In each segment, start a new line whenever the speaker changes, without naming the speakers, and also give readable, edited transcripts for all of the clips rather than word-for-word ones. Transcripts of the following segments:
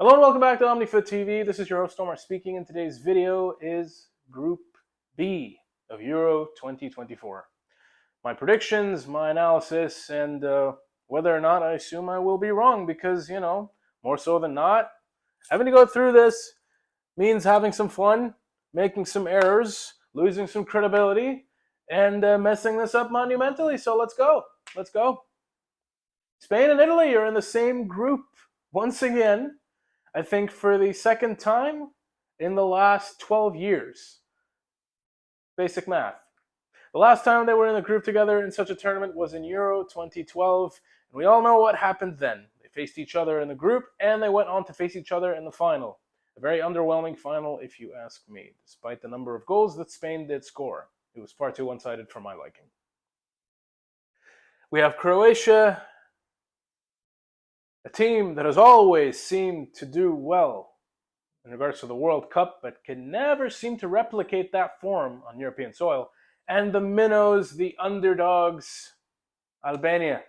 Hello and welcome back to OmniFoot TV. This is your host Omar speaking, and today's video is Group B of Euro 2024. My predictions, my analysis, and whether or not I assume I will be wrong because, more so than not, having to go through this means having some fun, making some errors, losing some credibility, and messing this up monumentally. So let's go. Let's go. Spain and Italy are in the same group once again. I think for the second time in the last 12 years. Basic math. The last time they were in the group together in such a tournament was in Euro 2012, and we all know what happened then. They faced each other in the group, and they went on to face each other in the final. A very underwhelming final, if you ask me, despite the number of goals that Spain did score. It was far too one-sided for my liking. We have Croatia, a team that has always seemed to do well in regards to the World Cup, but can never seem to replicate that form on European soil. And the minnows, the underdogs, Albania,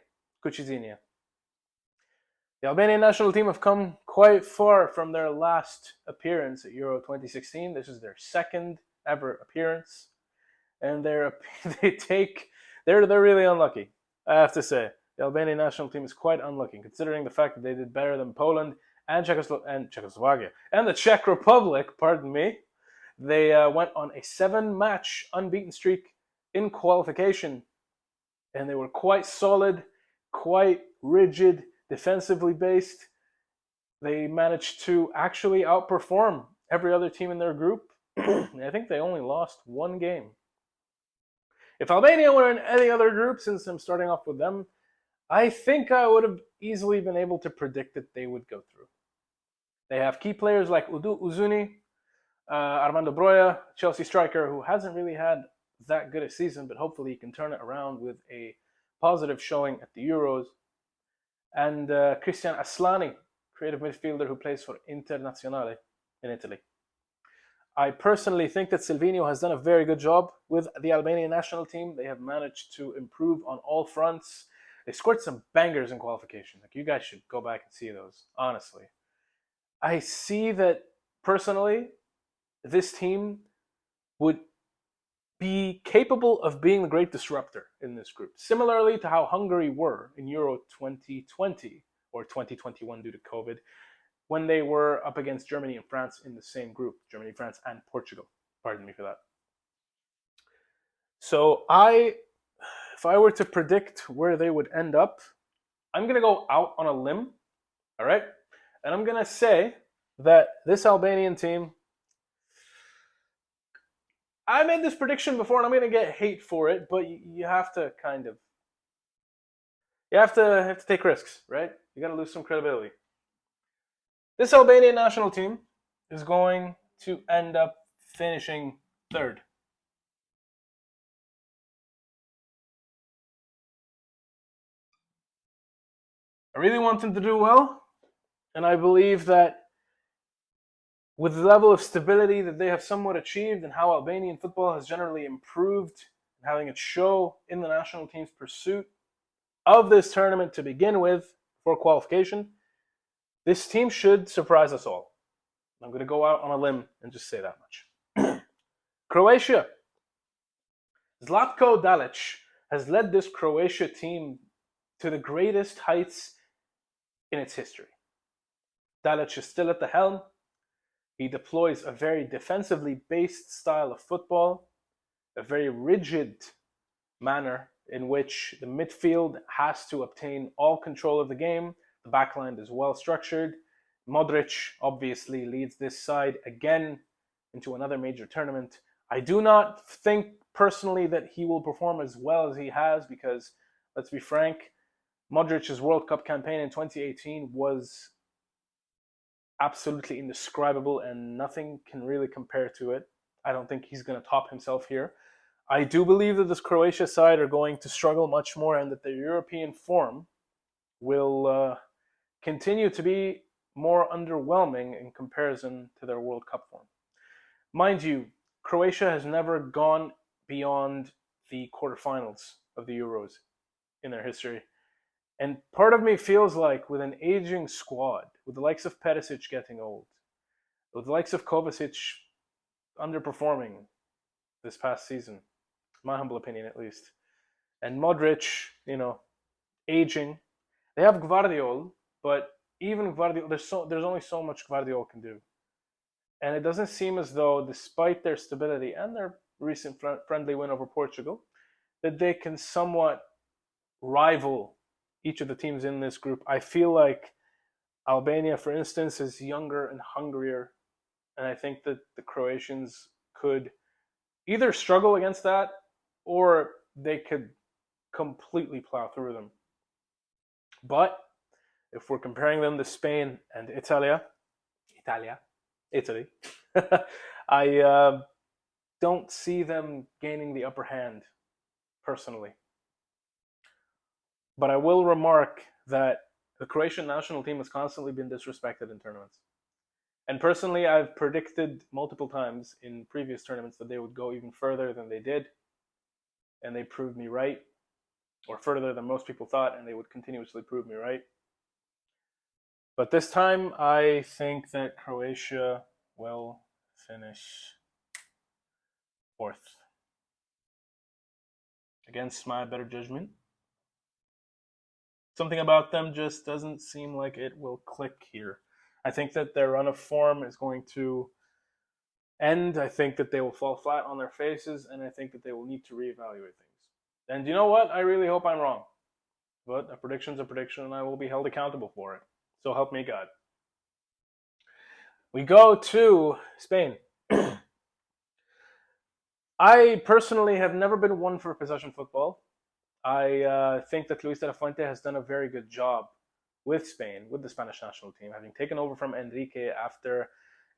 Kuchizinia. The Albanian national team have come quite far from their last appearance at Euro 2016. This is their second ever appearance, and they're really unlucky. I have to say, the Albanian national team is quite unlucky, considering the fact that they did better than Poland and Czechoslovakia and the Czech Republic. Pardon me. They went on a 7-match unbeaten streak in qualification, and they were quite solid, quite rigid, defensively based. They managed to actually outperform every other team in their group. I think they only lost one game. If Albania were in any other group, since I'm starting off with them, I think I would have easily been able to predict that they would go through. They have key players like Udu Uzuni, Armando Broja, Chelsea striker, who hasn't really had that good a season, but hopefully he can turn it around with a positive showing at the Euros. And Christian Aslani, creative midfielder who plays for Internazionale in Italy. I personally think that Silvinho has done a very good job with the Albanian national team. They have managed to improve on all fronts. They scored some bangers in qualification. Like, you guys should go back and see those, honestly. I see that, personally, this team would be capable of being the great disruptor in this group, similarly to how Hungary were in Euro 2020 or 2021 due to COVID, when they were up against Germany and France in the same group. Germany, France, and Portugal. Pardon me for that. So if I were to predict where they would end up, I'm going to go out on a limb, all right? And I'm going to say that this Albanian team, I made this prediction before, and I'm going to get hate for it, but you have to you have to take risks, right? You got to lose some credibility. This Albanian national team is going to end up finishing third. I really want them to do well, and I believe that with the level of stability that they have somewhat achieved and how Albanian football has generally improved, and having it show in the national team's pursuit of this tournament to begin with for qualification, this team should surprise us all. I'm going to go out on a limb and just say that much. Croatia. Zlatko Dalic has led this Croatia team to the greatest heights in its history. Dalic is still at the helm. He deploys a very defensively based style of football, a very rigid manner in which the midfield has to obtain all control of the game. The backline is well structured. Modric obviously leads this side again into another major tournament. I do not think personally that he will perform as well as he has because, let's be frank, Modric's World Cup campaign in 2018 was absolutely indescribable and nothing can really compare to it. I don't think he's going to top himself here. I do believe that this Croatia side are going to struggle much more and that their European form will continue to be more underwhelming in comparison to their World Cup form. Mind you, Croatia has never gone beyond the quarterfinals of the Euros in their history. And part of me feels like with an aging squad, with the likes of Perisic getting old, with the likes of Kovacic underperforming this past season, my humble opinion at least, and Modric, aging. They have Gvardiol, but even Gvardiol, there's only so much Gvardiol can do, and it doesn't seem as though, despite their stability and their recent friendly win over Portugal, that they can somewhat rival each of the teams in this group. I feel like Albania, for instance, is younger and hungrier, and I think that the Croatians could either struggle against that or they could completely plow through them. But if we're comparing them to Spain and Italy, I don't see them gaining the upper hand personally. But I will remark that the Croatian national team has constantly been disrespected in tournaments. And personally, I've predicted multiple times in previous tournaments that they would go even further than they did. And they proved me right, or further than most people thought, and they would continuously prove me right. But this time, I think that Croatia will finish fourth. Against my better judgment. Something about them just doesn't seem like it will click here. I think that their run of form is going to end. I think that they will fall flat on their faces, and I think that they will need to reevaluate things. And you know what? I really hope I'm wrong. But a prediction's a prediction, and I will be held accountable for it. So help me God. We go to Spain. I personally have never been one for possession football. I think that Luis de la Fuente has done a very good job with Spain, with the Spanish national team, having taken over from Enrique after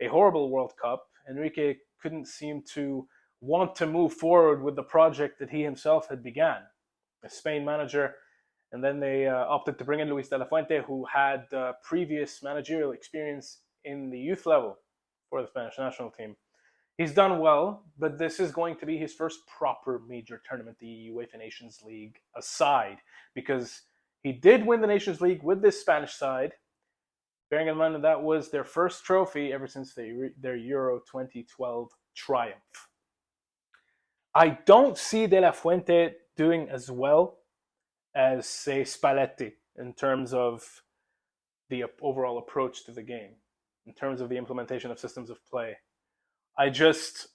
a horrible World Cup. Enrique couldn't seem to want to move forward with the project that he himself had began as Spain manager. And then they opted to bring in Luis de la Fuente, who had previous managerial experience in the youth level for the Spanish national team. He's done well, but this is going to be his first proper major tournament, the UEFA Nations League aside, because he did win the Nations League with this Spanish side, bearing in mind that that was their first trophy ever since their Euro 2012 triumph. I don't see De La Fuente doing as well as, say, Spalletti in terms of the overall approach to the game, in terms of the implementation of systems of play. I see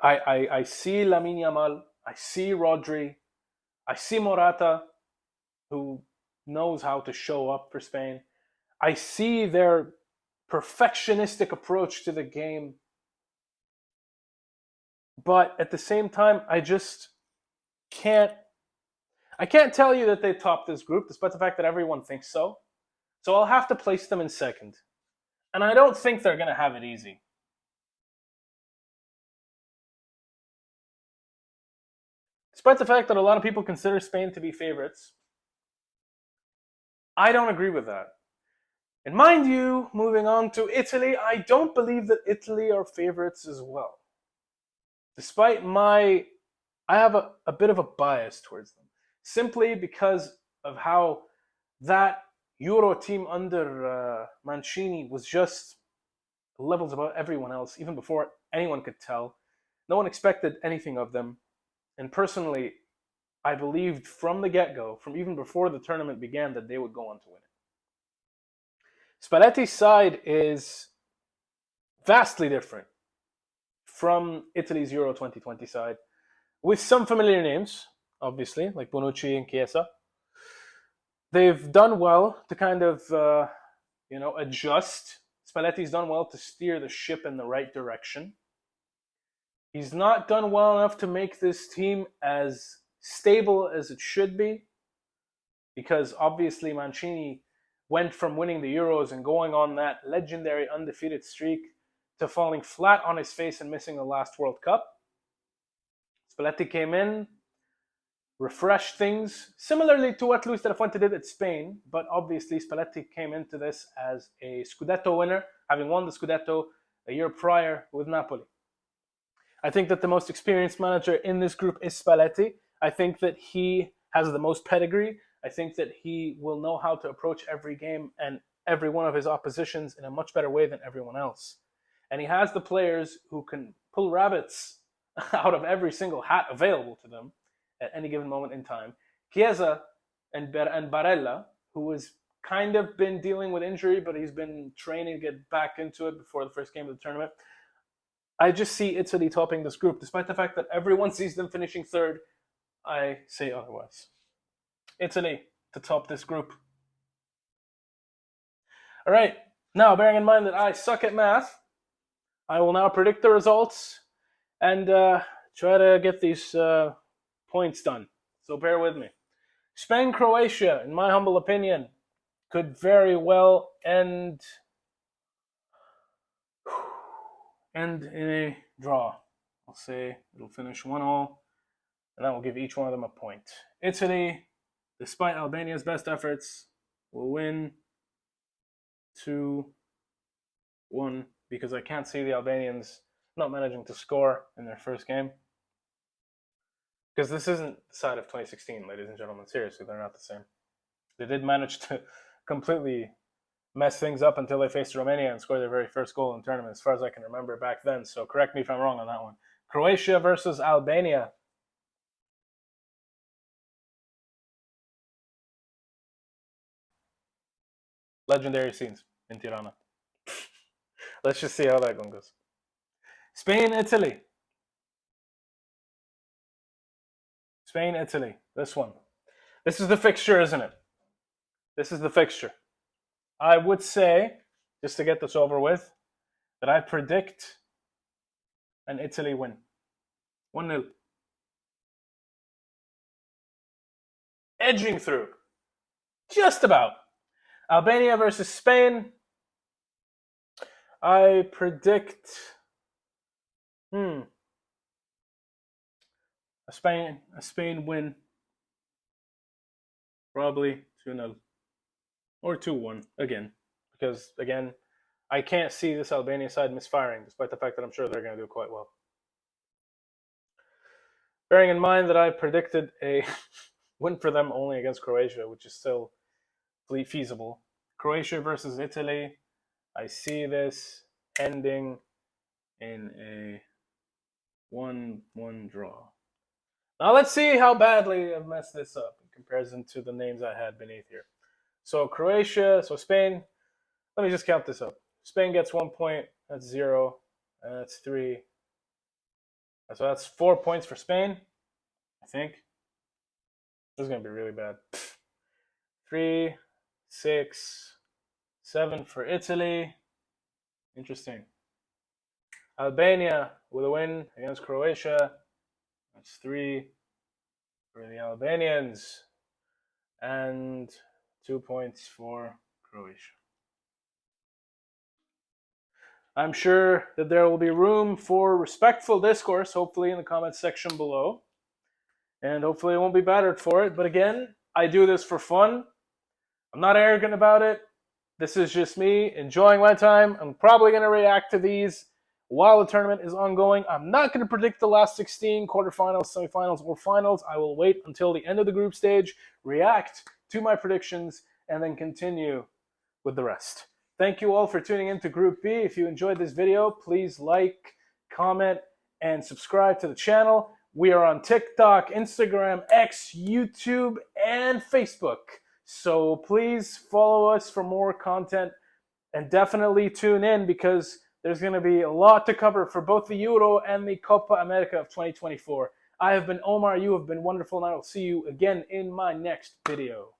Lamine Yamal, I see Rodri, I see Morata, who knows how to show up for Spain. I see their perfectionistic approach to the game. But at the same time, I can't tell you that they top this group, despite the fact that everyone thinks so. So I'll have to place them in second. And I don't think they're going to have it easy. Despite the fact that a lot of people consider Spain to be favorites, I don't agree with that. And mind you, moving on to Italy, I don't believe that Italy are favorites as well. Despite I have a bit of a bias towards them, simply because of how that Euro team under Mancini was just levels above everyone else, even before anyone could tell. No one expected anything of them. And personally, I believed from the get-go, from even before the tournament began, that they would go on to win it. Spalletti's side is vastly different from Italy's Euro 2020 side, with some familiar names, obviously, like Bonucci and Chiesa. They've done well to kind of, adjust. Spalletti's done well to steer the ship in the right direction. He's not done well enough to make this team as stable as it should be, because obviously Mancini went from winning the Euros and going on that legendary undefeated streak to falling flat on his face and missing the last World Cup. Spalletti came in, refreshed things, similarly to what Luis de la Fuente did at Spain, but obviously Spalletti came into this as a Scudetto winner, having won the Scudetto a year prior with Napoli. I think that the most experienced manager in this group is Spalletti. I think that he has the most pedigree. I think that he will know how to approach every game and every one of his oppositions in a much better way than everyone else. And he has the players who can pull rabbits out of every single hat available to them at any given moment in time. Chiesa and Barella, who has kind of been dealing with injury, but he's been training to get back into it before the first game of the tournament. I just see Italy topping this group, despite the fact that everyone sees them finishing third. I say otherwise. Italy to top this group. All right, now bearing in mind that I suck at math, I will now predict the results and try to get these points done. So bear with me. Spain, Croatia, in my humble opinion, could very well end in a draw. I'll say it'll finish 1-1, and that will give each one of them a point. Italy, despite Albania's best efforts, will win 2-1 because I can't see the Albanians not managing to score in their first game. Because this isn't the side of 2016, ladies and gentlemen. Seriously, they're not the same. They did manage to completely mess things up until they faced Romania and scored their very first goal in the tournament, as far as I can remember back then. So correct me if I'm wrong on that one. Croatia versus Albania. Legendary scenes in Tirana. Let's just see how that one goes. Spain, Italy. Spain, Italy. This one. This is the fixture, isn't it? This is the fixture. I would say, just to get this over with, that I predict an Italy win. 1-0. Edging through. Just about. Albania versus Spain. I predict a Spain win. Probably 2-0 or 2-1 again, because again, I can't see this Albania side misfiring, despite the fact that I'm sure they're going to do quite well. Bearing in mind that I predicted a win for them only against Croatia, which is still feasible. Croatia versus Italy. I see this ending in a 1-1 draw. Now let's see how badly I've messed this up in comparison to the names I had beneath here. So Croatia, so Spain, let me just count this up. Spain gets 1 point, that's 0, and that's 3. So that's 4 points for Spain, I think. This is going to be really bad. 3, 6, 7 for Italy. Interesting. Albania with a win against Croatia. That's 3 for the Albanians. And 2 points for Croatia. I'm sure that there will be room for respectful discourse, hopefully in the comments section below. And hopefully I won't be battered for it. But again, I do this for fun. I'm not arrogant about it. This is just me enjoying my time. I'm probably going to react to these while the tournament is ongoing. I'm not going to predict the last 16, quarterfinals, semifinals, or finals. I will wait until the end of the group stage, react to my predictions, and then continue with the rest. Thank you all for tuning in to Group B. If you enjoyed this video, please like, comment, and subscribe to the channel. We are on TikTok, Instagram, X, YouTube, and Facebook. So please follow us for more content and definitely tune in because there's going to be a lot to cover for both the Euro and the Copa America of 2024. I have been Omar, you have been wonderful, and I will see you again in my next video.